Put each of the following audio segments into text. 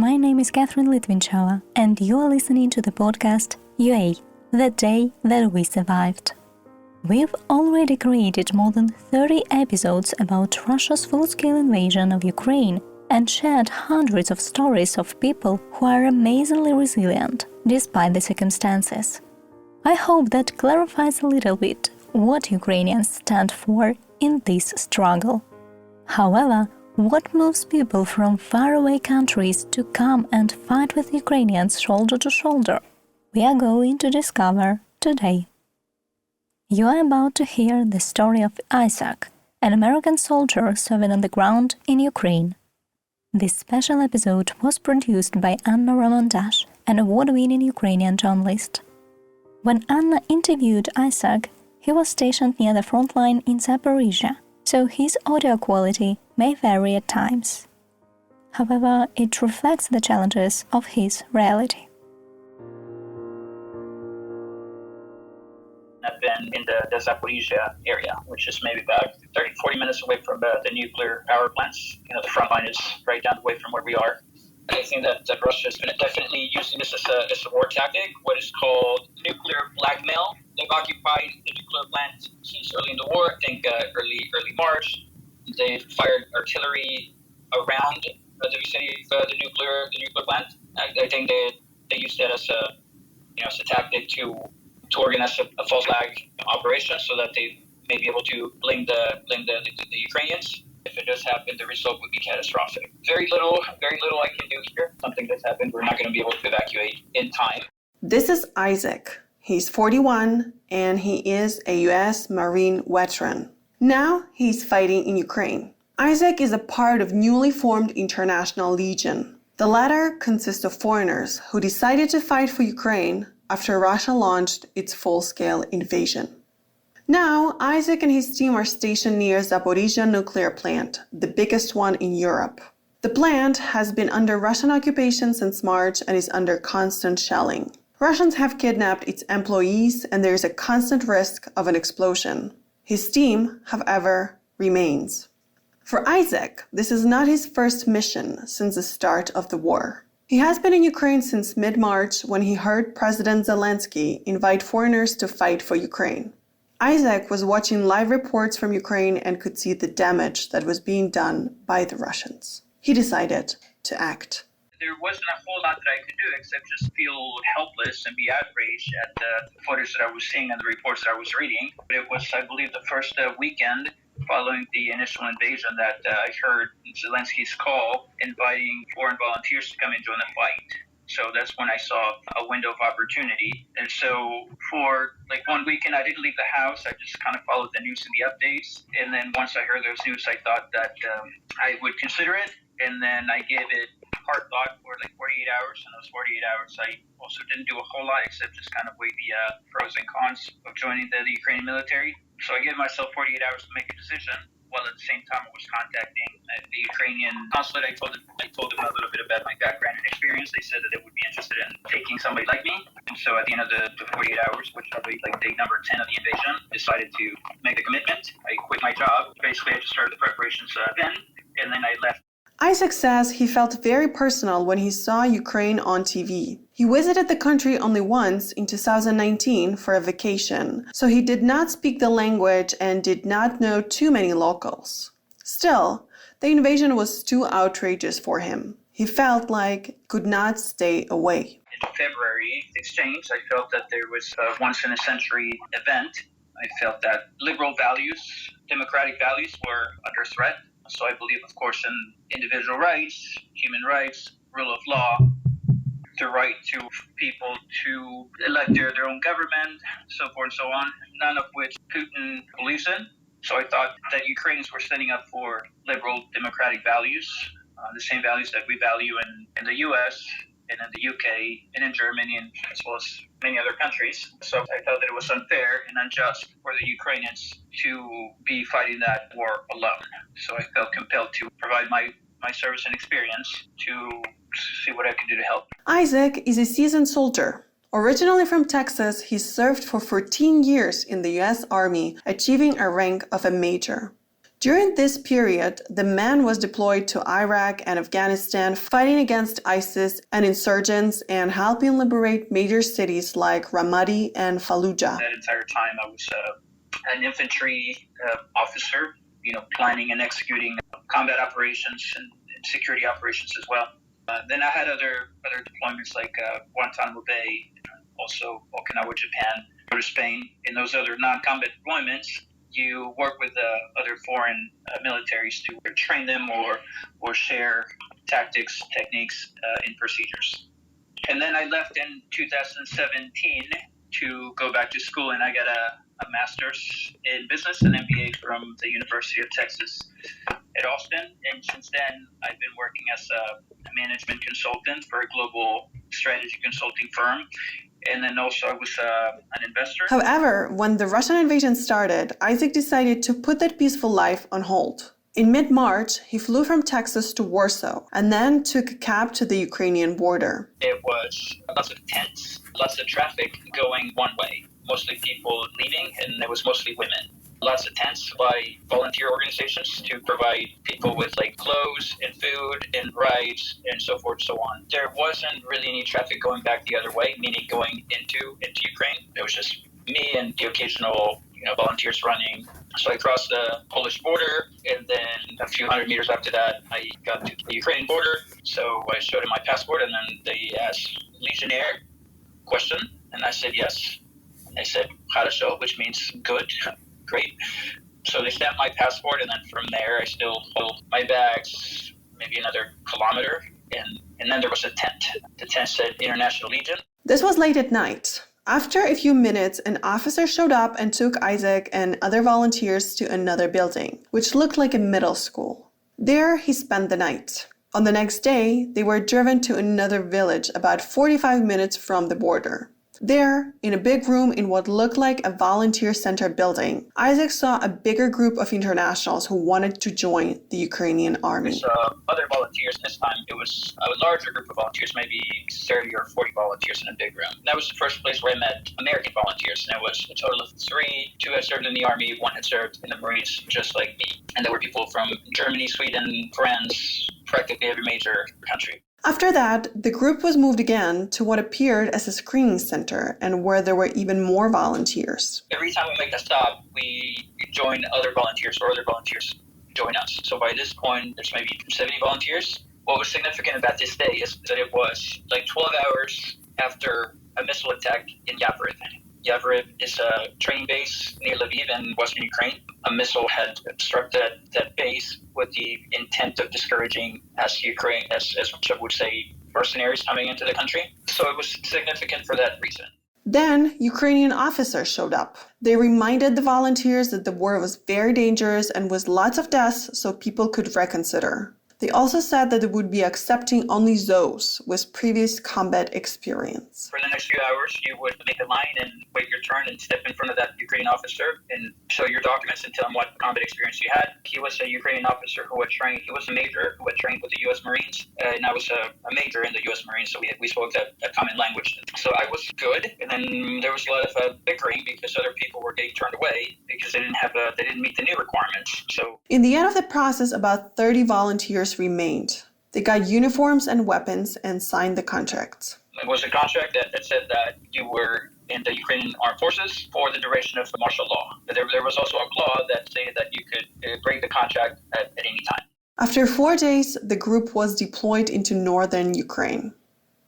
my name is Catherine Litvinchova, and you are listening to the podcast UA, The Day That We Survived. We've already created more than 30 episodes about Russia's full-scale invasion of Ukraine and shared hundreds of stories of people who are amazingly resilient, despite the circumstances. I hope that clarifies a little bit what Ukrainians stand for in this struggle. However, what moves people from faraway countries to come and fight with Ukrainians shoulder to shoulder? We are going to discover today. You are about to hear the story of Isaac, an American soldier serving on the ground in Ukraine. This special episode was produced by Anna Romandash, an award-winning Ukrainian journalist. When Anna interviewed Isaac, he was stationed near the frontline in Zaporizhya, so his audio quality may vary at times. However, it reflects the challenges of his reality. I've been in the Zaporizhya area, which is maybe about 30-40 minutes away from the nuclear power plants. The front line is right down the way from where we are. I think that Russia is definitely using this as a war tactic, what is called nuclear blackmail. They've occupied the nuclear plant since early in the war, I think early March. They've fired artillery around the vicinity of the nuclear plant. I think they used that as a tactic to organize a false flag operation so that they may be able to blame the Ukrainians. If it does happen, the result would be catastrophic. Very little I can do here. Something that's happened, we're not going to be able to evacuate in time. This is Isaac. He's 41 and he is a U.S. Marine veteran. Now he's fighting in Ukraine. Isaac is a part of newly formed International Legion. The latter consists of foreigners who decided to fight for Ukraine after Russia launched its full-scale invasion. Now, Isaac and his team are stationed near Zaporizhya nuclear plant, the biggest one in Europe. The plant has been under Russian occupation since March and is under constant shelling. Russians have kidnapped its employees and there is a constant risk of an explosion. His team, however, remains. For Isaac, this is not his first mission since the start of the war. He has been in Ukraine since mid-March when he heard President Zelensky invite foreigners to fight for Ukraine. Isaac was watching live reports from Ukraine and could see the damage that was being done by the Russians. He decided to act. There wasn't a whole lot that I could do except just feel helpless and be outraged at the footage that I was seeing and the reports that I was reading. But it was, I believe, the first weekend following the initial invasion that I heard Zelensky's call inviting foreign volunteers to come and join the fight. So that's when I saw a window of opportunity. And so for 1 weekend, I didn't leave the house. I just kind of followed the news and the updates. And then once I heard those news, I thought that I would consider it. And then I gave it hard thought for 48 hours. And those 48 hours, I also didn't do a whole lot except just kind of weigh the pros and cons of joining the Ukrainian military. So I gave myself 48 hours to make a decision. While at the same time I was contacting the Ukrainian consulate. I told them a little bit about my background and experience. They said that they would be interested in taking somebody like me. And so at the end of the 48 hours, which will be day number 10 of the invasion, decided to make a commitment. I quit my job. Basically, I just started the preparations then, and then I left. Isaac says he felt very personal when he saw Ukraine on TV. He visited the country only once in 2019 for a vacation, so he did not speak the language and did not know too many locals. Still, the invasion was too outrageous for him. He felt like he could not stay away. In February exchange, I felt that there was a once-in-a-century event. I felt that liberal values, democratic values were under threat. So I believe, of course, in individual rights, human rights, rule of law, the right to people to elect their own government, so forth and so on, none of which Putin believes in. So I thought that Ukrainians were standing up for liberal democratic values, the same values that we value in the U.S., and in the UK, and in Germany, and as well as many other countries. So I felt that it was unfair and unjust for the Ukrainians to be fighting that war alone. So I felt compelled to provide my service and experience to see what I can do to help. Isaac is a seasoned soldier. Originally from Texas, he served for 14 years in the U.S. Army, achieving a rank of a major. During this period, the man was deployed to Iraq and Afghanistan, fighting against ISIS and insurgents and helping liberate major cities like Ramadi and Fallujah. That entire time, I was an infantry officer, planning and executing combat operations and security operations as well. Then I had other deployments like Guantanamo Bay, also Okinawa, Japan, go to Spain. In those other non-combat deployments, you work with other foreign militaries to train them or share tactics, techniques, and procedures. And then I left in 2017 to go back to school, and I got a master's in business and MBA from the University of Texas at Austin. And since then, I've been working as a management consultant for a global strategy consulting firm. And then also I was an investor. However, when the Russian invasion started, Isaac decided to put that peaceful life on hold. In mid-March, he flew from Texas to Warsaw and then took a cab to the Ukrainian border. It was lots of tents, lots of traffic going one way, mostly people leaving, and it was mostly women. Lots of tents by volunteer organizations to provide people with clothes and food and rides and so forth and so on. There wasn't really any traffic going back the other way, meaning going into Ukraine. It was just me and the occasional volunteers running. So I crossed the Polish border, and then a few hundred meters after that, I got to the Ukrainian border. So I showed them my passport, and then they asked Legionnaire question, and I said yes. They said хорошо, which means good. Great. So they stamped my passport, and then from there I still held my bags maybe another kilometer, and then there was a tent. The tent said International Legion. This was late at night. After a few minutes, an officer showed up and took Isaac and other volunteers to another building, which looked like a middle school. There he spent the night. On the next day, they were driven to another village about 45 minutes from the border. There, in a big room in what looked like a volunteer center building, Isaac saw a bigger group of internationals who wanted to join the Ukrainian army. Other volunteers, this time it was a larger group of volunteers, maybe 30 or 40 volunteers in a big room. That was the first place where I met American volunteers, and it was a total of 3. 2 had served in the army, 1 had served in the Marines, just like me. And there were people from Germany, Sweden, France, practically every major country. After that, the group was moved again to what appeared as a screening center and where there were even more volunteers. Every time we make a stop, we join other volunteers or other volunteers join us. So by this point, there's maybe 70 volunteers. What was significant about this day is that it was 12 hours after a missile attack in Zaporizhya. Zaporizhya is a training base near Lviv in western Ukraine. A missile had struck that base with the intent of discouraging, as Russia would say, mercenaries coming into the country. So it was significant for that reason. Then Ukrainian officers showed up. They reminded the volunteers that the war was very dangerous and with lots of deaths, so people could reconsider. They also said that they would be accepting only those with previous combat experience. For the next few hours, you would make a line and wait your turn and step in front of that Ukrainian officer and show your documents and tell him what combat experience you had. He was a Ukrainian officer who had trained, he was a major who had trained with the U.S. Marines, and I was a major in the U.S. Marines, so we spoke that common language. So I was good, and then there was a lot of bickering because other people were getting turned away because they didn't meet the new requirements. So in the end of the process, about 30 volunteers remained. They got uniforms and weapons and signed the contracts. It was a contract that said that you were in the Ukrainian armed forces for the duration of the martial law. There was also a clause that said that you could break the contract at any time. After 4 days, the group was deployed into northern Ukraine.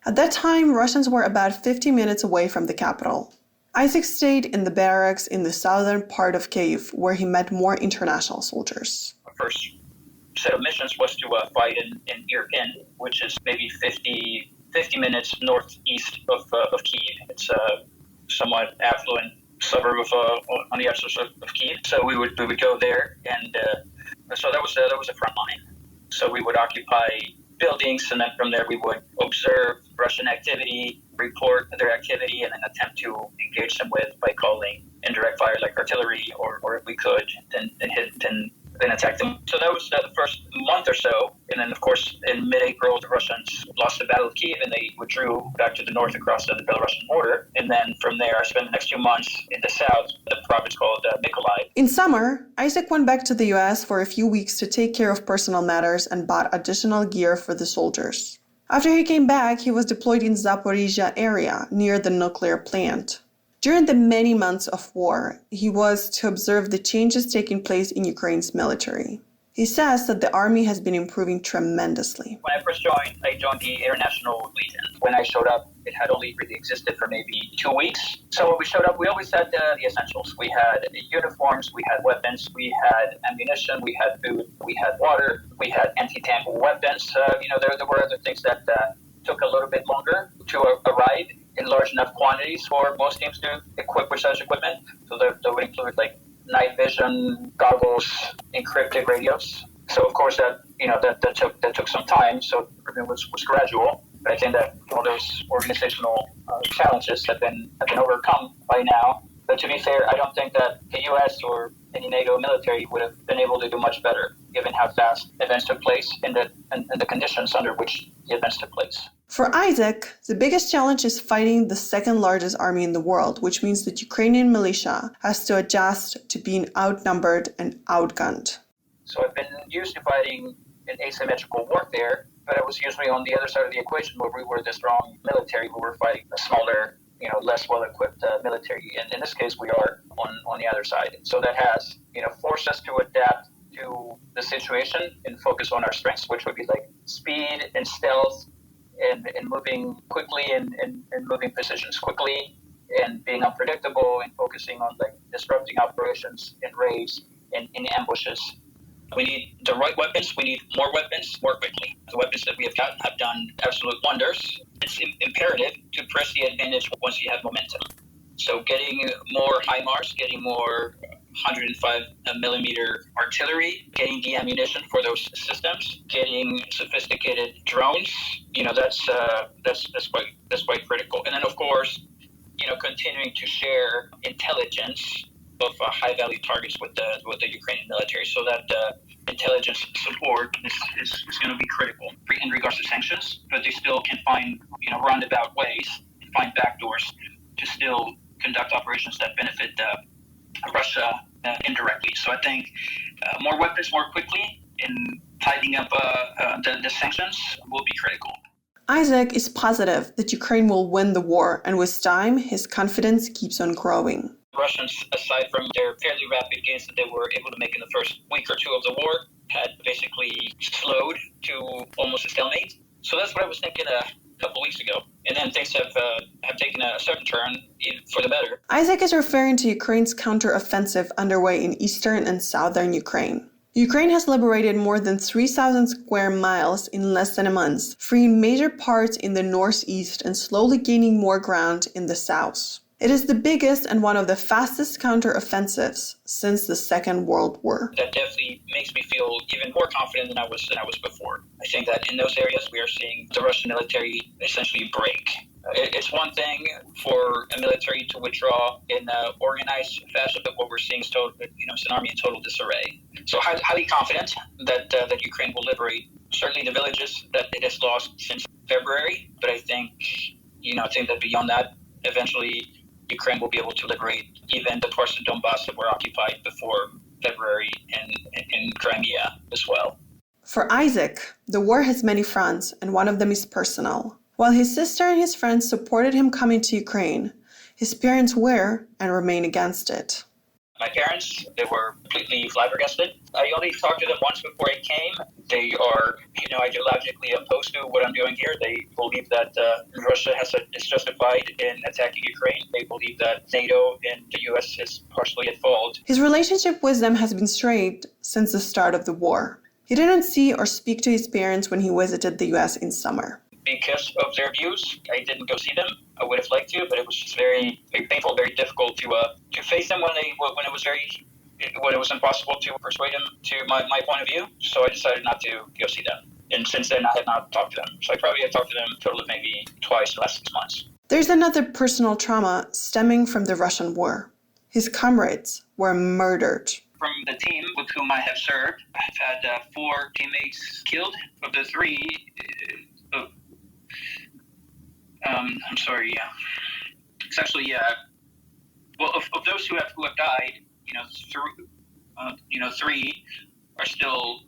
At that time, Russians were about 50 minutes away from the capital. Isaac stayed in the barracks in the southern part of Kyiv, where he met more international soldiers. First set of missions was to fight in Irpin, which is maybe 50 minutes northeast of Kyiv. It's a somewhat affluent suburb on the outskirts of Kyiv. So we would go there, and so that was a front line. So we would occupy buildings, and then from there we would observe Russian activity, report their activity, and then attempt to engage them by calling indirect fire like artillery, or if we could, then hit and then attacked them. So that was the first month or so. And then, of course, in mid-April, the Russians lost the Battle of Kiev and they withdrew back to the north across the Belarusian border. And then from there, I spent the next 2 months in the south, the province called Mykolaiv. In summer, Isaac went back to the US for a few weeks to take care of personal matters and bought additional gear for the soldiers. After he came back, he was deployed in Zaporizhya area near the nuclear plant. During the many months of war, he was to observe the changes taking place in Ukraine's military. He says that the army has been improving tremendously. When I first joined, I joined the International Legion. When I showed up, it had only really existed for maybe 2 weeks. So when we showed up, we always had the essentials. We had uniforms, we had weapons, we had ammunition, we had food, we had water, we had anti-tank weapons. There were other things that took a little bit longer to arrive in large enough quantities for most teams to equip with such equipment. So that would include like night vision, goggles, encrypted radios. So of course that took some time. So it was gradual. But I think that all those organizational challenges have been overcome by now. But to be fair, I don't think that the U.S. or any NATO military would have been able to do much better, given how fast events took place and the conditions under which the events took place. For Isaac, the biggest challenge is fighting the second largest army in the world, which means that Ukrainian militia has to adjust to being outnumbered and outgunned. So I've been used to fighting an asymmetrical warfare, but I was usually on the other side of the equation where we were the strong military, we were fighting a smaller, less well-equipped military. And in this case, we are on the other side. So that has, forced us to adapt to the situation and focus on our strengths, which would be like speed and stealth and moving quickly and moving positions quickly and being unpredictable and focusing on like disrupting operations in raids and in ambushes. We need the right weapons. We need more weapons more quickly. The weapons that we have gotten have done absolute wonders. It's imperative to press the advantage once you have momentum. So getting more HIMARS, getting more 105 millimeter artillery, getting the ammunition for those systems, getting sophisticated drones, that's quite critical. And then of course, continuing to share intelligence of high value targets with the Ukrainian military, so that intelligence support is going to be critical in regards to sanctions, but they still can find roundabout ways, find backdoors to still conduct operations that benefit Russia indirectly. So I think more weapons more quickly and tightening up the sanctions will be critical. Isaac is positive that Ukraine will win the war, and with time, his confidence keeps on growing. Russians, aside from their fairly rapid gains that they were able to make in the first week or two of the war, had basically slowed to almost a stalemate. So that's what I was thinking a couple weeks ago. And then things have taken a certain turn for the better. Isaac is referring to Ukraine's counteroffensive underway in eastern and southern Ukraine. Ukraine has liberated more than 3,000 square miles in less than a month, freeing major parts in the northeast and slowly gaining more ground in the south. It is the biggest and one of the fastest counteroffensives since the Second World War. That definitely makes me feel even more confident than I was before. I think that in those areas we are seeing the Russian military essentially break. It's one thing for a military to withdraw in an organized fashion, but what we're seeing is it's an army in total disarray. So highly confident that Ukraine will liberate certainly the villages that it has lost since February. But I think that beyond that, eventually Ukraine will be able to liberate even the parts of Donbass that were occupied before February and in Crimea as well. For Isaac, the war has many fronts, and one of them is personal. While his sister and his friends supported him coming to Ukraine, his parents were and remain against it. My parents, they were completely flabbergasted. I only talked to them once before I came. They are, ideologically opposed to what I'm doing here. They believe that Russia is justified in attacking Ukraine. They believe that NATO and the U.S. is partially at fault. His relationship with them has been strained since the start of the war. He didn't see or speak to his parents when he visited the U.S. in summer. Because of their views, I didn't go see them. I would have liked to, but it was just very, very painful, very difficult to face them when it was impossible to persuade them to my point of view. So I decided not to go see them. And since then, I have not talked to them. So I probably have talked to them a total of maybe twice in the last 6 months. There's another personal trauma stemming from the Russian war. His comrades were murdered. from the team with whom I have served. I've had 4 teammates killed. Of the 3, I'm sorry, yeah. It's actually, well, of those who have died, 3 are still,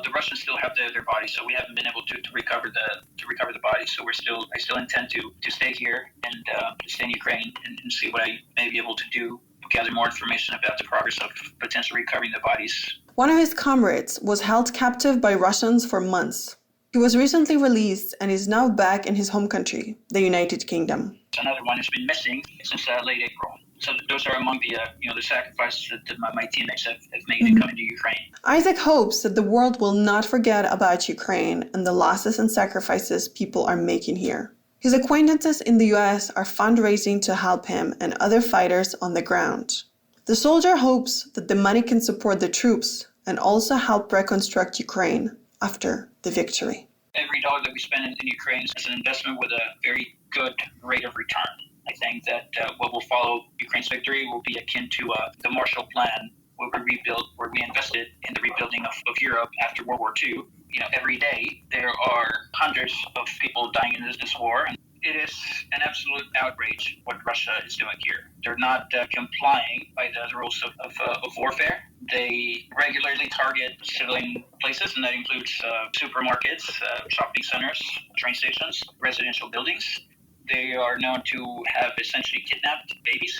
the Russians still have their bodies, so we haven't been able to recover the bodies. So I still intend to stay here and stay in Ukraine and see what I may be able to do, gather more information about the progress of potentially recovering the bodies. One of his comrades was held captive by Russians for months. He was recently released and is now back in his home country, the United Kingdom. Another one has been missing since late April. So those are among the the sacrifices that my teammates have made in coming to Ukraine. Isaac hopes that the world will not forget about Ukraine and the losses and sacrifices people are making here. His acquaintances in the US are fundraising to help him and other fighters on the ground. The soldier hopes that the money can support the troops and also help reconstruct Ukraine after the victory. Every dollar that we spend in Ukraine is an investment with a very good rate of return. I think that what will follow Ukraine's victory will be akin to the Marshall Plan, where we invested in the rebuilding of Europe after World War II. Every day there are hundreds of people dying in this war. And it is an absolute outrage what Russia is doing here. They're not complying by the rules of warfare. They regularly target civilian places, and that includes supermarkets, shopping centers, train stations, residential buildings. They are known to have essentially kidnapped babies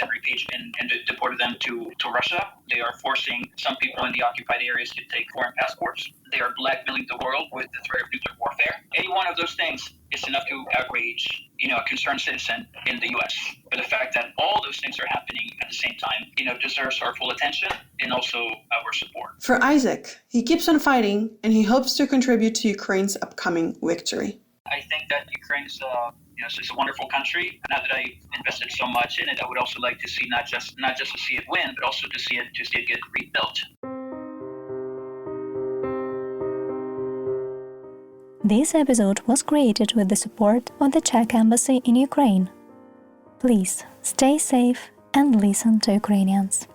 and deported them to Russia. They are forcing some people in the occupied areas to take foreign passports. They are blackmailing the world with the threat of nuclear warfare. Any one of those things is enough to outrage, a concerned citizen in the U.S. But the fact that all those things are happening at the same time, deserves our full attention and also our support. For Isaac, he keeps on fighting and he hopes to contribute to Ukraine's upcoming victory. I think that Ukraine is it's a wonderful country. Now that I've invested so much in it, I would also like to see not just to see it win, but also to see it get rebuilt. This episode was created with the support of the Czech Embassy in Ukraine. Please stay safe and listen to Ukrainians.